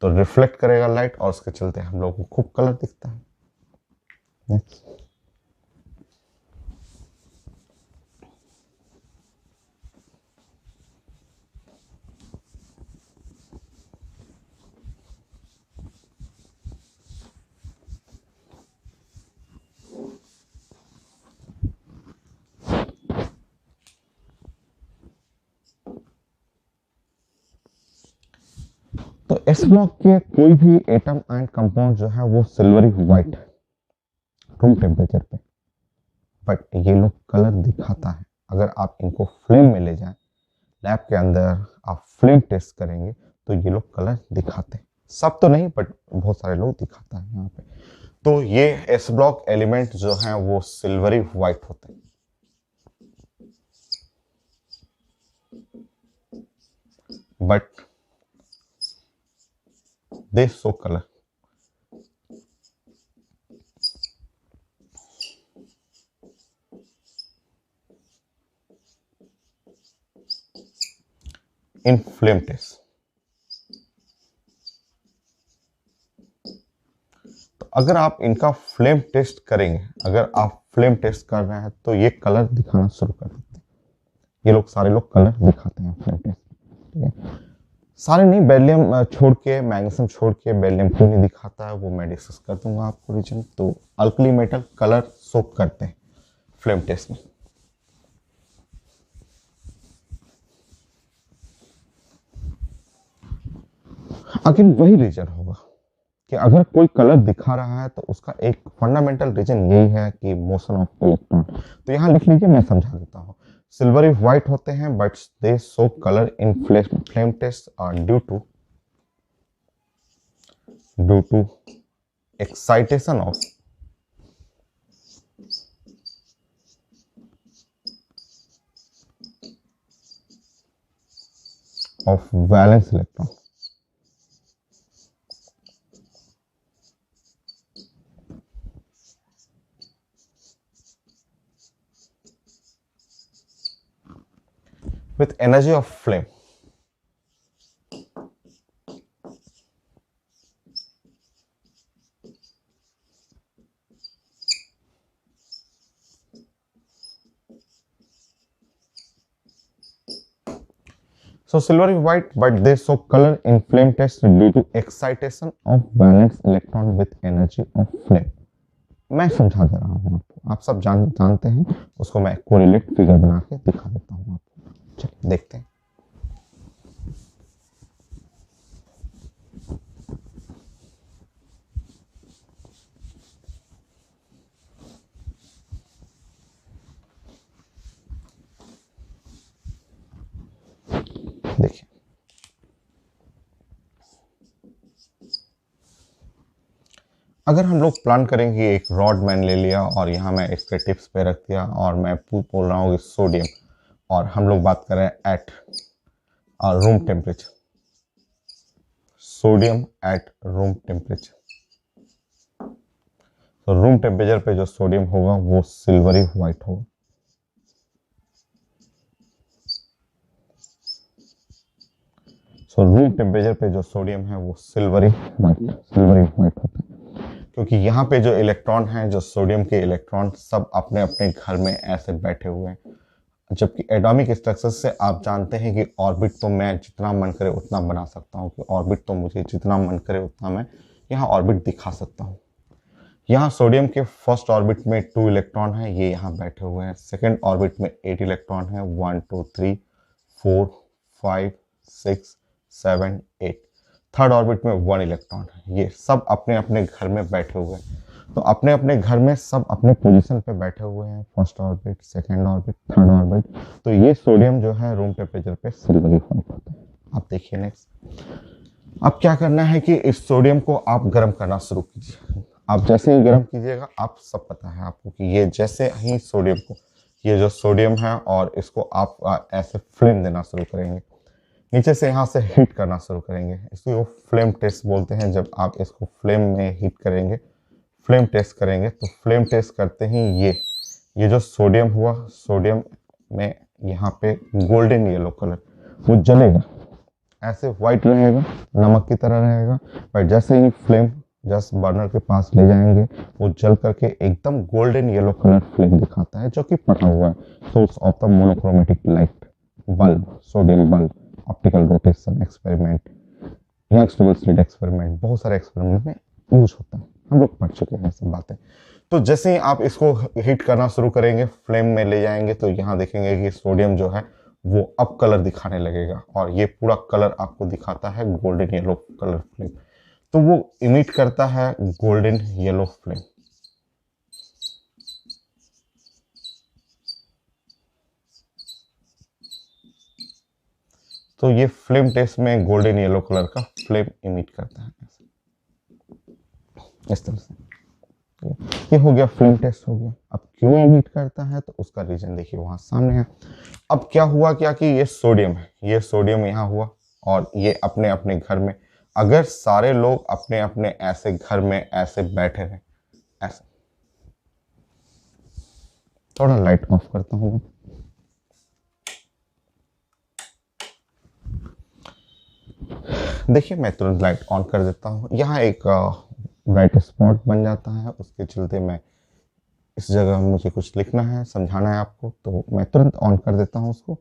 तो रिफ्लेक्ट करेगा लाइट और उसके चलते हम लोगों को खूब कलर दिखता है। नेक्स्ट, तो एस ब्लॉक के कोई भी एटम एंड कंपाउंड जो है वो सिल्वरी व्हाइट है रूम टेम्परेचर पे, बट ये लोग कलर दिखाता है। अगर आप इनको फ्लेम में ले जाएं, लैब के अंदर आप फ्लेम टेस्ट करेंगे तो ये लोग कलर दिखाते हैं। सब तो नहीं बट बहुत सारे लोग दिखाता है यहाँ पे। तो ये एस ब्लॉक एलिमेंट जो हैं वो सिल्वरी व्हाइट होते हैं, but they show colour. In flame test, तो अगर आप इनका फ्लेम टेस्ट करेंगे, अगर आप फ्लेम टेस्ट कर रहे हैं तो ये कलर दिखाना शुरू कर देते हैं। ये लोग सारे लोग कलर दिखाते हैं फ्लेम टेस्ट, ठीक है। सारे नहीं, बेरिलियम छोड़ के, मैग्नीशियम छोड़ के बेरिलियम क्यों नहीं दिखाता है वो मैं डिस्कस कर दूंगा आपको रीजन। तो अल्कली मेटल कलर शो करते हैं फ्लेम टेस्ट में। आखिर वही रीजन होगा कि अगर कोई कलर दिखा रहा है तो उसका एक फंडामेंटल रीजन यही है कि मोशन ऑफ इलेक्ट्रॉन। तो यहां लिख लीजिए, मैं समझा देता हूं। सिल्वरी व्हाइट होते हैं but they show colour in flame test due to excitation of valence electron. with energy of flame. So silvery white, but they show color in flame test due to excitation of valence electron with energy of flame. मैं समझा दे रहा हूँ आपको, आप सब जानते हैं, उसको मैं कोरिलेट फिगर बना के दिखा देता हूँ आपको। चलिए देखते हैं। देखिए, अगर हम लोग प्लान करेंगे, एक रॉड मैंने ले लिया और यहाँ मैं इसके टिप्स पे रख दिया और मैं बोल रहा हूँ सोडियम, और हम लोग बात करें at room temperature, sodium at room temperature. तो रूम टेम्परेचर पे जो सोडियम होगा वो सिल्वरी व्हाइट होगा। तो रूम टेम्परेचर पे जो सोडियम है वो सिल्वरी व्हाइट होता है, क्योंकि यहाँ पे जो इलेक्ट्रॉन हैं, जो सोडियम के इलेक्ट्रॉन सब अपने अपने घर में ऐसे बैठे हुए हैं। जबकि एटॉमिक स्ट्रक्चर से आप जानते हैं कि ऑर्बिट तो मैं जितना मन करे उतना बना सकता हूँ, कि ऑर्बिट तो मुझे जितना मन करे उतना मैं यहाँ ऑर्बिट दिखा सकता हूँ। यहाँ सोडियम के फर्स्ट ऑर्बिट में 2 इलेक्ट्रॉन है, ये यहाँ बैठे हुए हैं। सेकेंड ऑर्बिट में 8 इलेक्ट्रॉन है, 1 2 3 4 5 6 7 8। थर्ड ऑर्बिट में 1 इलेक्ट्रॉन है। ये सब अपने अपने घर में बैठे हुए हैं। तो अपने अपने घर में सब अपने पोजीशन पे बैठे हुए हैं, first orbit, second orbit, third orbit. तो ये सोडियम जो है रूम टेम्परेचर पे सिल्वरी व्हाइट होता है। आप देखिए नेक्स्ट, अब क्या करना है कि इस सोडियम को आप गर्म करना शुरू कीजिए। आप जैसे ही गर्म कीजिएगा, आप सब पता है आपको कि ये जैसे ही सोडियम को, ये जो सोडियम है और इसको आप ऐसे फ्लेम देना शुरू करेंगे, नीचे से यहाँ से हीट करना शुरू करेंगे। इसको वो फ्लेम टेस्ट बोलते हैं। जब आप इसको फ्लेम में हीट करेंगे, फ्लेम टेस्ट करेंगे, तो फ्लेम टेस्ट करते ही ये जो सोडियम हुआ, सोडियम में यहाँ पे गोल्डन येलो कलर वो जलेगा, ऐसे वाइट रहेगा, नमक की तरह रहेगा। पर जैसे ही फ्लेम जस्ट बर्नर के पास ले जाएंगे, वो जल करके एकदम गोल्डन येलो कलर फ्लेम दिखाता है, जो कि पड़ा हुआ है source of the monochromatic light bulb, sodium bulb, optical rotation experiment, Young's double slit experiment, बहुत सारे एक्सपेरिमेंट में यूज होता है। हम लोग पढ़ चुके हैं सब बातें। तो जैसे ही आप इसको हीट करना शुरू करेंगे, फ्लेम में ले जाएंगे, तो यहाँ देखेंगे कि सोडियम जो है वो अब कलर दिखाने लगेगा, और ये पूरा कलर आपको दिखाता है गोल्डन येलो कलर फ्लेम। तो वो इमिट करता है गोल्डन येलो फ्लेम। तो ये फ्लेम टेस्ट में गोल्डन येलो कलर का फ्लेम इमिट करता है इस तरह से। ये हो गया, फ्लेम टेस्ट हो गया। अब क्यों इमिट करता है, तो उसका रीजन देखिए वहां सामने है। अब क्या हुआ, क्या कि ये सोडियम है, ये सोडियम यहाँ हुआ और ये अपने अपने घर में, अगर सारे लोग अपने अपने ऐसे घर में ऐसे बैठे रहे, ऐसे, थोड़ा लाइट ऑफ करता हूँ। देखिए मैं तुरंत लाइट ऑन कर देता हूँ। यहाँ एक ब्राइट स्पॉट बन जाता है, उसके चलते मैं इस जगह मुझे कुछ लिखना है, समझाना है आपको, तो मैं तुरंत ऑन कर देता हूँ उसको।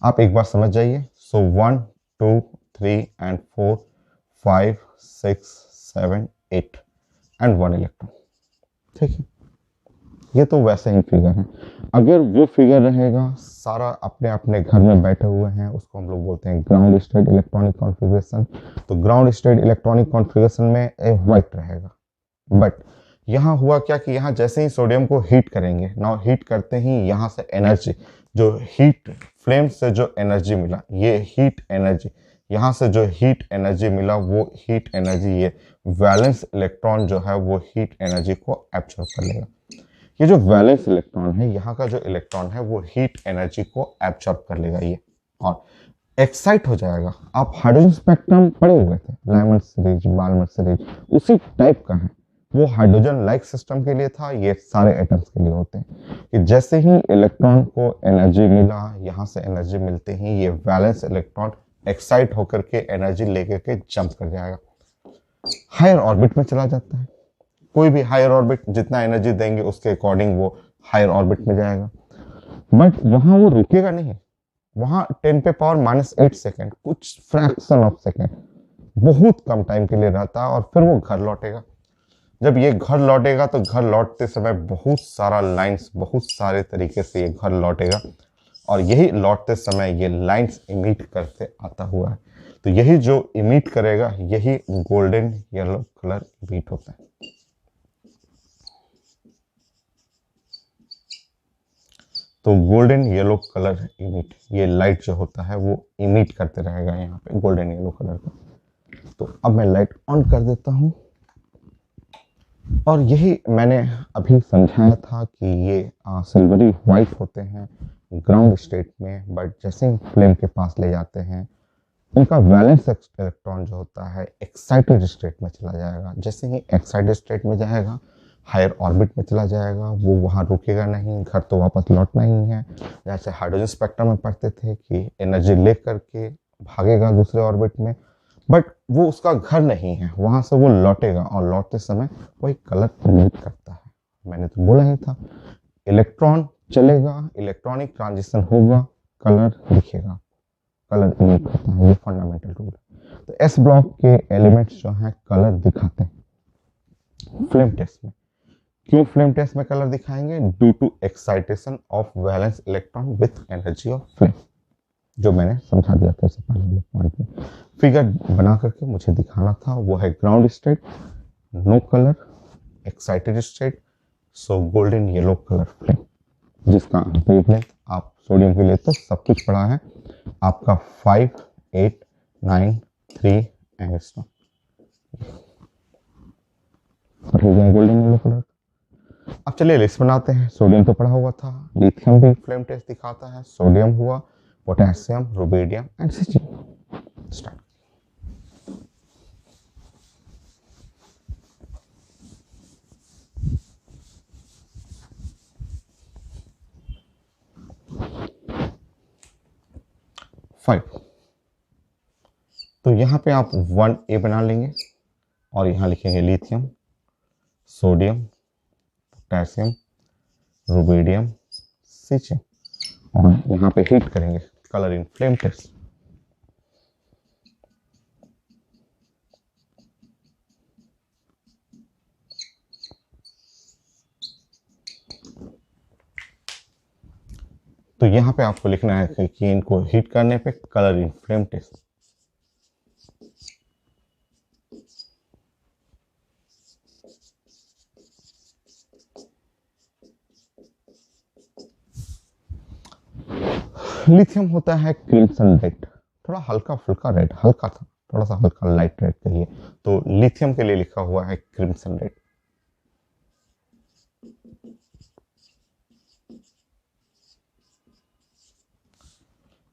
आप एक बार समझ जाइए। सो 1 2 3 एंड 4 5 6 7 8 एंड 1 इलेक्ट्रॉन। ठीक है, ये तो वैसे ही फिगर है। अगर वो फिगर रहेगा, सारा अपने अपने घर में बैठे हुए हैं, उसको हम लोग बोलते हैं ग्राउंड स्टेट इलेक्ट्रॉनिक कॉन्फ़िगरेशन। तो ग्राउंड स्टेट इलेक्ट्रॉनिक कॉन्फ़िगरेशन में व्हाइट रहेगा। बट यहाँ हुआ क्या कि यहाँ जैसे ही सोडियम को हीट करेंगे, नाउ हीट करते ही यहाँ से एनर्जी, जो हीट फ्लेम से जो एनर्जी मिला, ये हीट एनर्जी, यहाँ से जो हीट एनर्जी मिला, वो हीट एनर्जी ये वैलेंस इलेक्ट्रॉन जो है वो हीट एनर्जी को एब्जॉर्ब कर लेगा। ये जो वैलेंस इलेक्ट्रॉन है, यहाँ का जो इलेक्ट्रॉन है वो हीट एनर्जी को एब्जॉर्ब कर लेगा ये, और एक्साइट हो जाएगा। आप हाइड्रोजन स्पेक्ट्रम पढ़े हुए थे, लाइमन सीरीज, बाल्मर सीरीज, उसी टाइप का है। वो हाइड्रोजन लाइक सिस्टम के लिए था, ये सारे एटम्स के लिए होते हैं कि जैसे ही इलेक्ट्रॉन को एनर्जी मिला, यहाँ से एनर्जी मिलते ही ये वैलेंस इलेक्ट्रॉन एक्साइट होकर के एनर्जी लेकर के जंप कर जाएगा, हायर ऑर्बिट में चला जाता है। कोई भी हायर ऑर्बिट जितना एनर्जी देंगे उसके अकॉर्डिंग वो हायर ऑर्बिट में जाएगा, बट वहां वो रुकेगा नहीं। वहां 10⁻⁻8 सेकेंड, कुछ फ्रैक्शन ऑफ सेकेंड, बहुत कम टाइम के लिए रहता है और फिर वो घर लौटेगा। जब ये घर लौटेगा तो घर लौटते समय बहुत सारा लाइंस, बहुत सारे तरीके से ये घर लौटेगा और यही लौटते समय ये लाइंस इमिट करते आता हुआ है। तो यही जो इमिट करेगा यही गोल्डन येलो कलर इमिट होता है। तो गोल्डन येलो कलर इमिट, ये लाइट जो होता है वो इमिट करते रहेगा यहाँ पे गोल्डन येलो कलर का। तो अब मैं लाइट ऑन कर देता हूँ और यही मैंने अभी समझाया था कि ये सिल्वरी वाइट होते हैं ग्राउंड स्टेट में, बट जैसे ही फ्लेम के पास ले जाते हैं उनका वैलेंस इलेक्ट्रॉन जो होता है एक्साइटेड स्टेट में चला जाएगा। जैसे ही एक्साइटेड स्टेट में जाएगा हायर ऑर्बिट में चला जाएगा, वो वहाँ रुकेगा नहीं, घर तो वापस लौटना ही है। जैसे हाइड्रोजन स्पेक्ट्रम में पढ़ते थे कि एनर्जी ले करके भागेगा दूसरे ऑर्बिट में, बट वो उसका घर नहीं है, वहाँ से वो लौटेगा और लौटते समय वही कलर इमिट करता है। मैंने तो बोला ही था, इलेक्ट्रॉन चलेगा, इलेक्ट्रॉनिक ट्रांजिशन होगा, कलर दिखेगा, कलर इमिट होता है, ये फंडामेंटल रूल है। तो एस ब्लॉक के एलिमेंट्स जो हैं कलर दिखाते हैं फ्लेम टेस्ट में। क्यों फ्लेम टेस्ट में कलर दिखाएंगे? Due to excitation of valence electron with energy of flame, जो मैंने समझा दिया था इससे पहले वाले पॉइंट में। फिगर बना करके मुझे दिखाना था, वो है ground state, no colour, excited state, so golden yellow colour flame, जिसका वेवलेंथ आप सोडियम के लिए तो सब कुछ पढ़ा है आपका 5, 8, 9, 3 एंगस्ट्रॉम। Golden yellow colour. अब चलिए लिस्ट बनाते हैं। सोडियम तो पढ़ा हुआ था, लिथियम भी फ्लेम टेस्ट दिखाता है, सोडियम हुआ, potassium, rubidium and caesium. Start. Five. तो यहां पे आप 1A बना लेंगे और यहां लिखेंगे lithium, sodium, potassium, rubidium, caesium और यहां पे हीट करेंगे कलर इन फ्लेम टेस्ट। तो यहां पे आपको लिखना है कि इनको हीट करने पे colour in flame test. Lithium होता है क्रिम्सन रेड, थोड़ा हल्का फुल्का रेड, हल्का था, थोड़ा सा हल्का लाइट रेड कहिए, तो लिथियम के लिए लिखा हुआ है क्रिम्सन रेड।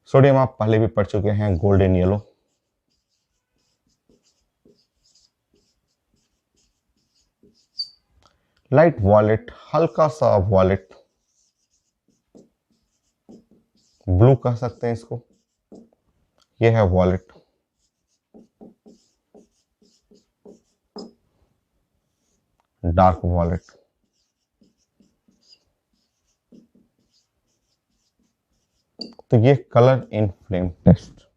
सोडियम आप पहले भी पढ़ चुके हैं, गोल्डन येलो। लाइट वॉलेट, हल्का सा वॉलेट, ब्लू कह सकते हैं इसको, ये है वॉलेट। डार्क वॉलेट, तो ये कलर इन फ्लेम टेस्ट।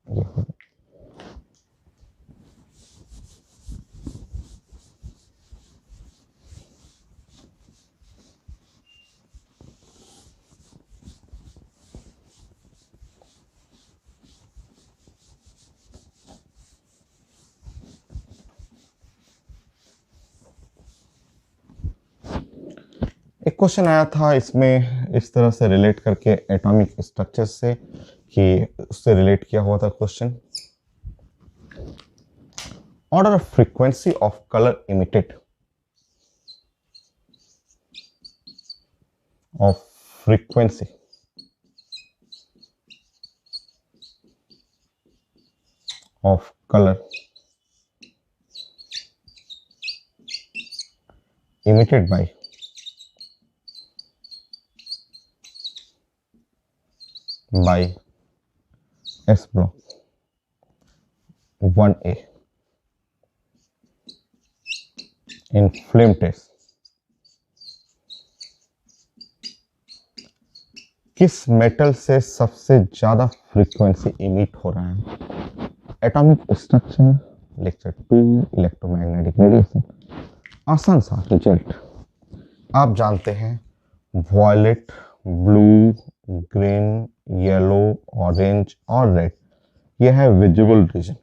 एक क्वेश्चन आया था इसमें इस तरह से रिलेट करके एटॉमिक स्ट्रक्चर से, कि उससे रिलेट किया हुआ था question. Order of frequency of colour emitted, of frequency of colour emitted by S block 1A in flame test किस मेटल से सबसे ज्यादा फ्रीक्वेंसी इमिट हो रहा है? Atomic structure, lecture 2, electromagnetic radiation. आसान सा रिजल्ट आप जानते हैं, violet, blue, green, yellow, orange और रेड, यह है विजिबल रीजन।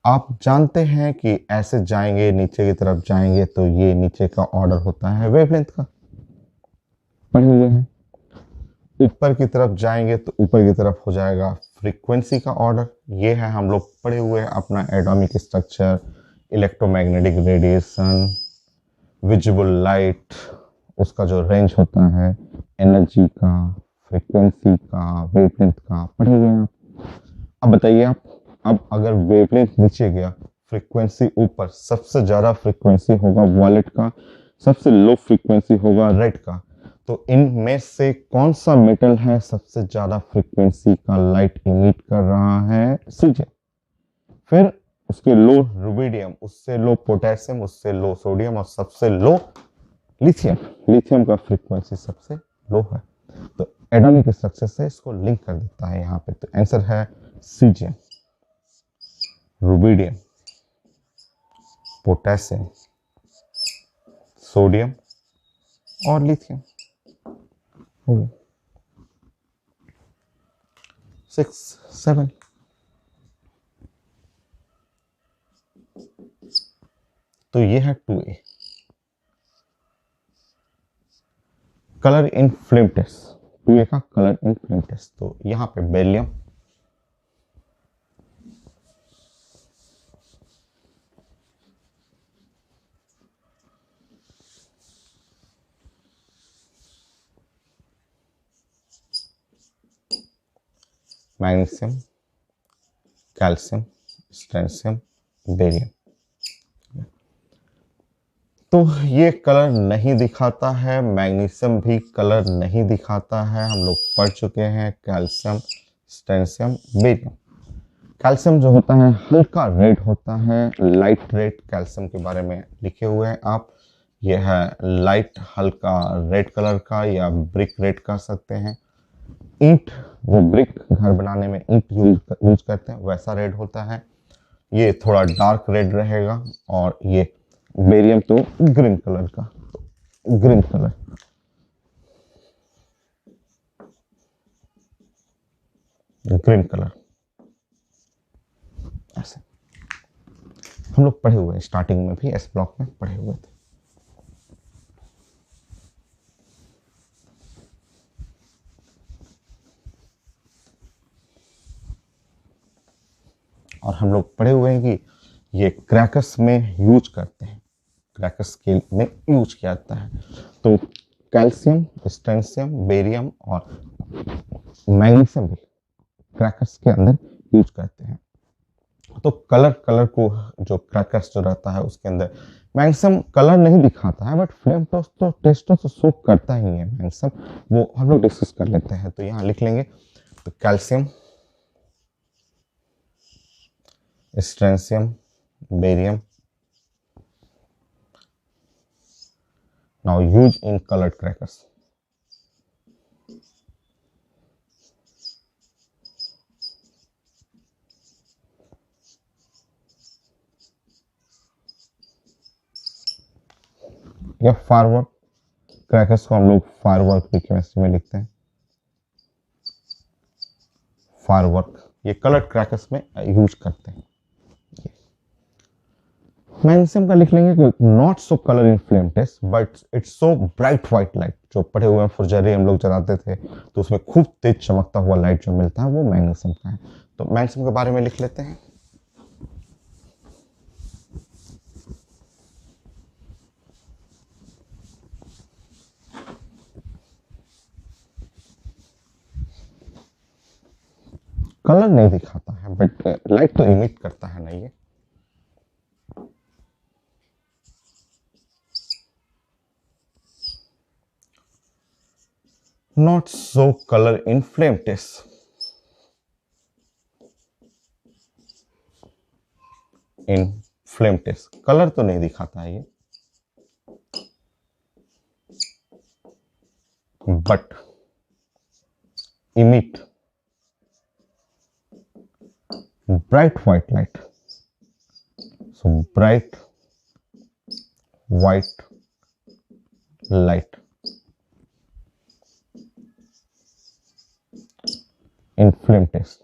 आप जानते हैं कि ऐसे जाएंगे, नीचे की तरफ जाएंगे तो ये नीचे का ऑर्डर होता है वेवलेंथ का, पढ़े हुए हैं। ऊपर की तरफ जाएंगे तो ऊपर की तरफ हो जाएगा फ्रीक्वेंसी का ऑर्डर। ये है हम लोग पढ़े हुए हैं अपना atomic structure, electromagnetic radiation, visible light, उसका जो रेंज होता है एनर्जी का, फ्रीक्वेंसी का, वेवलेंथ का, पढ़े हुए हैं आप। अब बताइए आप, अब अगर वेवलेंथ नीचे गया, फ्रीक्वेंसी ऊपर, सबसे ज्यादा फ्रीक्वेंसी होगा वॉयलेट का, सबसे लो फ्रीक्वेंसी होगा रेड का, तो इनमें से कौन सा मेटल है सबसे ज्यादा फ्रीक्वेंसी का लाइट इमिट कर रहा है? सीजे। फिर उसके लो रुबिडियम, उससे लो पोटेशियम, उससे लो सोडियम और सबसे लो लिथियम। लिथियम का फ्रीक्वेंसी सबसे लो है, तो एटॉमिक स्ट्रक्चर से इसको लिंक कर देता है यहाँ पे। तो आंसर है सीजियम, रुबिडियम, पोटेशियम, सोडियम और लिथियम। 6, 7। तो ये है 2A। Colour in flame test, 2A का कलर इन फ्लेम टेस्ट। तो यहां पे beryllium, magnesium, calcium, strontium, barium. तो ये कलर नहीं दिखाता है, मैग्नीशियम भी कलर नहीं दिखाता है, हम लोग पढ़ चुके हैं कैल्शियम, स्ट्रोंशियम, बेरियम। कैल्शियम जो होता है हल्का रेड होता है, लाइट रेड कैल्शियम के बारे में लिखे हुए हैं आप। यह है लाइट हल्का रेड कलर का, या ब्रिक रेड कह सकते हैं। ईंट, वो ब्रिक घर बनाने में ईंट यूज करते हैं, वैसा रेड होता है। ये थोड़ा डार्क रेड रहेगा। और ये बेरियम तो ग्रीन कलर का, तो ग्रीन कलर। ग्रीन कलर ऐसे हम लोग पढ़े हुए हैं, स्टार्टिंग में भी एस ब्लॉक में पढ़े हुए थे। और हम लोग पढ़े हुए हैं कि ये क्रैकर्स में यूज करते हैं, क्रैकर्स स्केल में यूज किया जाता है। तो कैल्शियम, स्ट्रोंशियम, बेरियम और मैग्नीशियम भी क्रैकर्स के अंदर यूज करते हैं। तो कलर को, जो क्रैकर्स जो रहता है उसके अंदर, मैग्नीशियम कलर नहीं दिखाता है, बट फ्लेम टेस्टों से सोक करता ही है मैग्नीशियम, वो हम लोग डिस्कस कर लेते हैं। तो यहाँ लिख लेंगे, तो calcium, strontium, barium, now used in colored crackers. या फायरवर्क, क्रैकर्स को हम लोग फायरवर्क भी केमिस्ट्री में लिखते हैं। फायरवर्क, ये कलर्ड क्रैकर्स में यूज करते हैं। मैग्नीशियम का लिख लेंगे, not so colour in flame test but it's so bright white light. जो पढ़े हुए हैं फुलझड़ी हम लोग जलाते थे तो उसमें खूब तेज चमकता हुआ लाइट जो मिलता है वो मैग्नीशियम का है। तो मैग्नीशियम के बारे में लिख लेते हैं। कलर नहीं दिखाता है बट लाइट तो इमिट करता है ना ये। not so color in flame test. In flame test colour तो नहीं दिखाता है ये, but emit bright white light. So bright white light in flame test.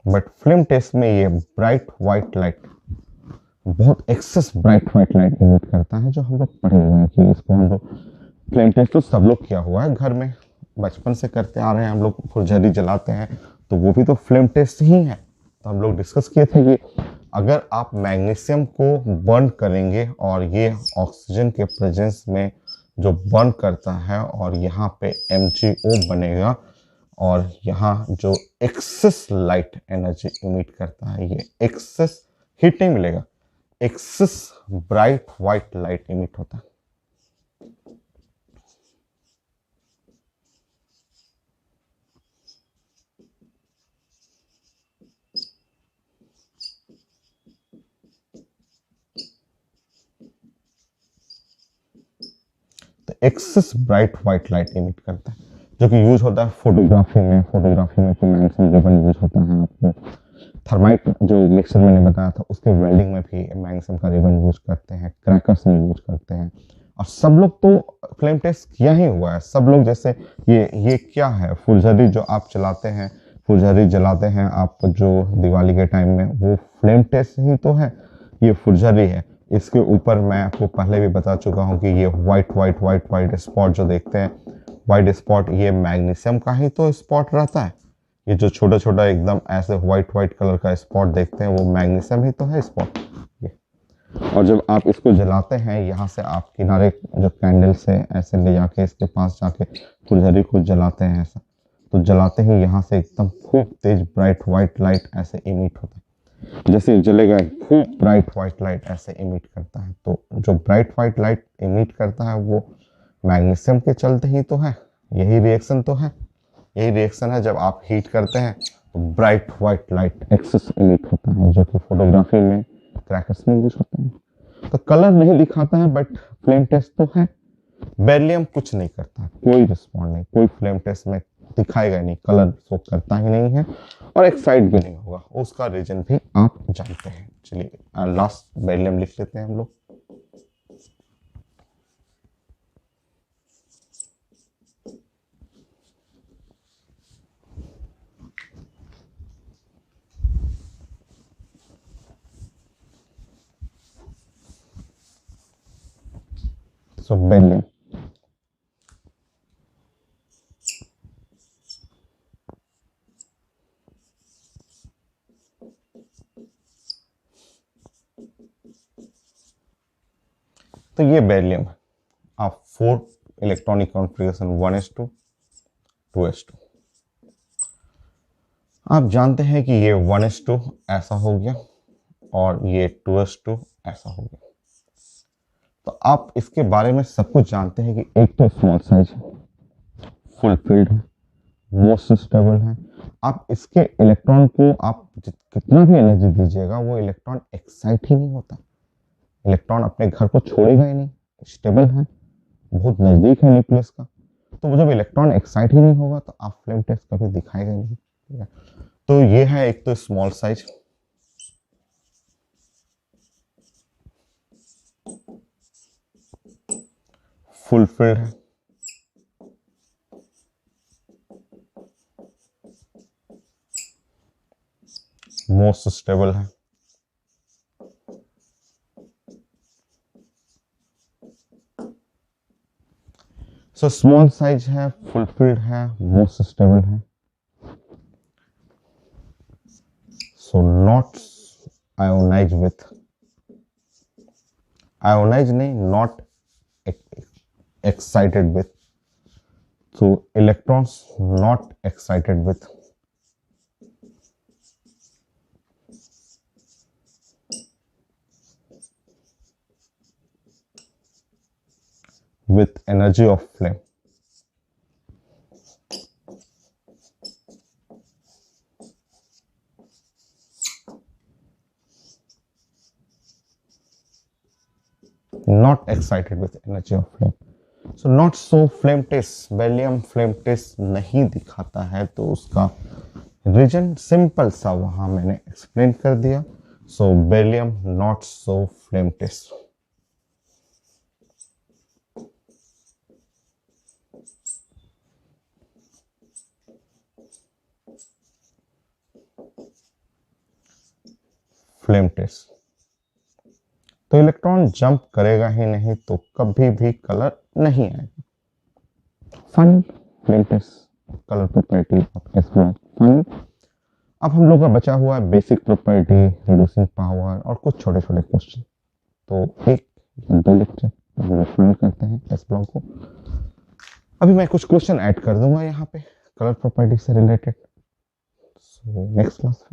But flame test में ये ब्राइट व्हाइट लाइट, बहुत excess bright white light emit करता है, जो हम लोग पढ़े हुए हैं कि इसको हम लोग फ्लेम टेस्ट तो सब लोग किया हुआ है घर में, बचपन से करते आ रहे हैं हम लोग, फुलझड़ी जलाते हैं तो वो भी तो फ्लेम टेस्ट ही है। तो हम लोग डिस्कस किए थे कि अगर आप मैग्नीशियम को बर्न करेंगे और ये ऑक्सीजन के प्रेजेंस में जो बर्न करता है और यहाँ पे MgO बनेगा और यहाँ जो एक्सेस लाइट एनर्जी इमिट करता है, ये एक्सेस हीट नहीं मिलेगा, excess bright white light emit होता है। तो excess bright white light emit करता है, जो कि यूज होता है फोटोग्राफी में। फोटोग्राफी में मैग्नीशियम रिबन यूज होता है। आपको थर्माइट जो मिक्सर मैंने बताया था उसके वेल्डिंग में भी मैग्नीशियम का रिबन यूज करते हैं, क्रैकर्स में यूज करते हैं। और सब लोग तो फ्लेम टेस्ट किया ही हुआ है, सब लोग। जैसे ये क्या है, फुलझड़ी जो आप चलाते हैं, फुलझड़ी जलाते हैं आप जो दिवाली के टाइम में, वो फ्लेम टेस्ट ही तो है। ये फुलझड़ी है, इसके ऊपर मैं आपको पहले भी बता चुका हूँ कि ये white white white white spot जो देखते हैं, व्हाइट स्पॉट, ये मैग्नीशियम का ही तो स्पॉट रहता है। ये जो छोटा छोटा एकदम ऐसे व्हाइट व्हाइट कलर का स्पॉट देखते हैं, वो मैग्नीशियम ही तो है स्पॉट ये। और जब आप इसको जलाते हैं, यहाँ से आप किनारे जो कैंडल से ऐसे ले जाके इसके पास जाके फुलझड़ी को जलाते हैं ऐसा, तो जलाते ही यहाँ से एकदम खूब तेज ब्राइट व्हाइट लाइट ऐसे इमिट होता है। जैसे जलेगा खूब ब्राइट व्हाइट लाइट ऐसे इमिट करता है। तो जो ब्राइट व्हाइट लाइट इमिट करता है वो मैग्नीशियम के चलते ही तो है। यही रिएक्शन तो है, यही रिएक्शन है जब आप हीट करते हैं तो bright white light excess emit होता है, जो कि फोटोग्राफी में क्रैकर्स में यूज होता है। तो कलर नहीं दिखाता है बट फ्लेम टेस्ट तो है। बेरिलियम कुछ नहीं करता, कोई रिस्पॉन्ड नहीं, कोई फ्लेम टेस्ट में दिखाएगा नहीं, कलर शो करता ही नहीं है और एक्साइट भी नहीं होगा। उसका रीजन भी आप जानते हैं। चलिए लास्ट बेरिलियम लिख लेते हैं हम लोग। So बेरिलियम, तो ये बेरिलियम है। आप 4 इलेक्ट्रॉनिक कॉन्फ़िगरेशन 1s2 2s2, आप जानते हैं कि ये 1s2 ऐसा हो गया और ये 2s2 ऐसा हो गया। तो आप इसके बारे में सब कुछ जानते हैं कि एक तो स्मॉल साइज है, फुलफिल्ड है, मोस्ट स्टेबल है। आप इसके इलेक्ट्रॉन को आप कितना भी एनर्जी दीजिएगा, वो इलेक्ट्रॉन एक्साइट ही नहीं होता, इलेक्ट्रॉन अपने घर को छोड़ेगा ही नहीं, स्टेबल है, बहुत नजदीक है न्यूक्लियस का। तो जब इलेक्ट्रॉन एक्साइट ही नहीं होगा तो आप फ्लेम टेस्ट कभी दिखाएगा नहीं, ठीक है। तो ये है एक तो स्मॉल साइज, फुलफिल्ड है, मोस्ट स्टेबल है, सो स्मॉल साइज है, फुलफिल्ड है, मोस्ट स्टेबल है। So not ionise with, ionise नहीं, not excited with, so electrons not excited with, with energy of flame. Not excited with energy of flame. So not so flame test. Beryllium flame test नहीं दिखाता है, तो उसका रीजन सिंपल सा वहां मैंने एक्सप्लेन कर दिया. So beryllium not so flame test. Flame test. तो इलेक्ट्रॉन जंप करेगा ही नहीं, तो कभी भी कलर नहीं आएगा. Final flame test colour property of S block final. अब हम लोग का बचा हुआ है बेसिक प्रॉपर्टी, रिड्यूसिंग पावर और कुछ छोटे छोटे क्वेश्चन. तो एक दो लेक्चर फाइनल करते हैं एस ब्लॉक को. अभी मैं कुछ क्वेश्चन ऐड कर दूंगा यहाँ पे कलर प्रॉपर्टी से रिलेटेड. So next class